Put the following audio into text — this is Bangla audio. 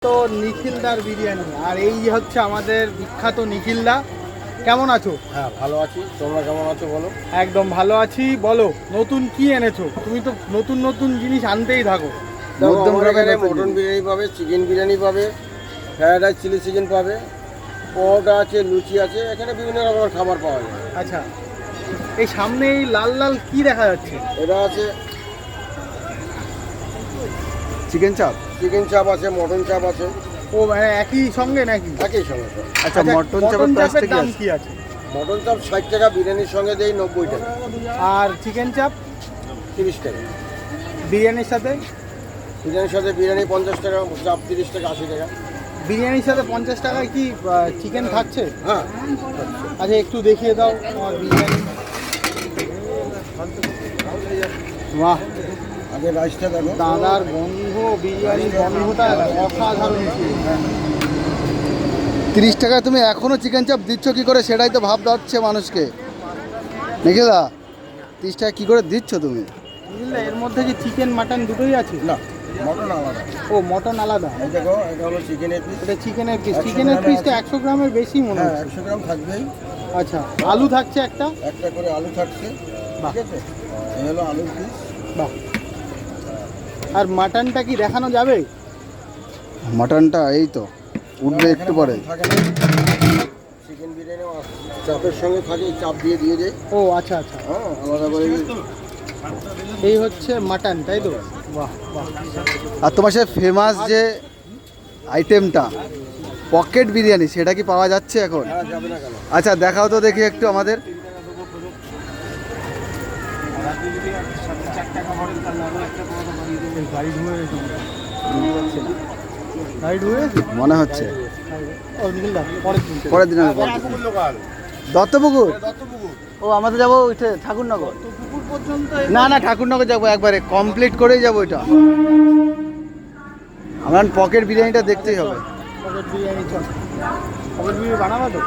তো নিখিলদার বিরিয়ানি, আর এই হচ্ছে আমাদের বিখ্যাত নিখিলদা। কেমন আছো? হ্যাঁ, ভালো আছি। তোমরা কেমন আছো বলো? একদম ভালো আছি। বলো নতুন কি এনেছো? তুমি তো নতুন নতুন জিনিস আনতেই থাকো। মটন বিরিয়ানি পাবে, চিকেন বিরিয়ানি পাবে, ফ্রায়েড রাইস, চিলি চিকেন পাবে, পরোটা আছে, লুচি আছে। এখানে বিভিন্ন রকমের খাবার পাওয়া যায়। আচ্ছা, এই সামনে এই লাল লাল কি দেখা যাচ্ছে? এটা আছে চিকেন চাপ। চিকেন চাপ আছে, মটন চাপ আছে। ও মানে একই সঙ্গে নাকি? একই সঙ্গে সব। আচ্ছা, মটন চাপের প্রাইসটা কি দাম আছে? কি আছে? মটন চাপ 60 টাকা, বিরিয়ানির সঙ্গে দেই 90 টাকা। আর চিকেন চাপ 30 টাকা। বিরিয়ানির সাথে? বিরিয়ানির সাথে বিরিয়ানি 50 টাকা, চাপ 30 টাকা, 80 টাকা। বিরিয়ানির সাথে 50 টাকায় কি চিকেন থাকছে? হ্যাঁ। আচ্ছা, একটু দেখিয়ে দাও আমার বিরিয়ানি। বাহ, আগে রাইসটা দেখো। দাদার গন্ধ, বিরিয়ানির গন্ধটা অসাধারণ ছিল। 30 টাকায় তুমি এখনো চিকেন চাপ দিচ্ছ কি করে, সেটাই তো ভাবতে হচ্ছে মানুষকে। নিখিলদা, 30 টাকা কি করে দিচ্ছ তুমি? বুঝলে, এর মধ্যে কি চিকেন মাটন দুটোই আছে? না, মটন আলাদা। ও, মটন আলাদা। এই দেখো, এটা হলো চিকেনের পিস। এটা চিকেনের পিস। 100 চিকেনের গ্রামের পিসটা আছে। 100 গ্রামের বেশি মনে হ্যাঁ, হচ্ছে। 100 গ্রাম থাকবেই। আচ্ছা, আলু থাকছে একটা। একটা করে আলু থাকছে। বাহ। ঠিক আছে, এই হলো আলুর পিস। বাহ। আর মাটনটা কি দেখানো যাবে? মাটনটা এই তো উঠবে একটু পরে। চিকেন বিরিয়ানি চাপের সঙ্গে থাকে, এই চাপ দিয়ে দেয়। ও আচ্ছা আচ্ছা, হ্যাঁ, আলাদা করে। এই হচ্ছে মাটন, তাই তো? বাহ বাহ। আর তোমার সে ফেমাস যে আইটেমটা পকেট বিরিয়ানি, সেটা কি পাওয়া যাচ্ছে এখন? হ্যাঁ, যাবে না কেন? আচ্ছা, দেখাও তো দেখি একটু আমাদের। গাড়ি ধুয়ে গেছে, গাড়ি ধুয়ে গেছে মনে হচ্ছে ও নিখিলদা, পরের দিন। পরের দিন হবে। দত্তপুকুর? দত্তপুকুর। ও, আমাদের যাবো ওইটা ঠাকুরনগর। তো পুকুর পর্যন্ত না না, ঠাকুরনগর যাবো, একবারে কমপ্লিট করেই যাবো এটা। আমার পকেট বিরিয়ানিটা দেখতেই হবে। পকেট বিরিয়ানি চল। পকেট বিরিয়ানি বানাবো তো?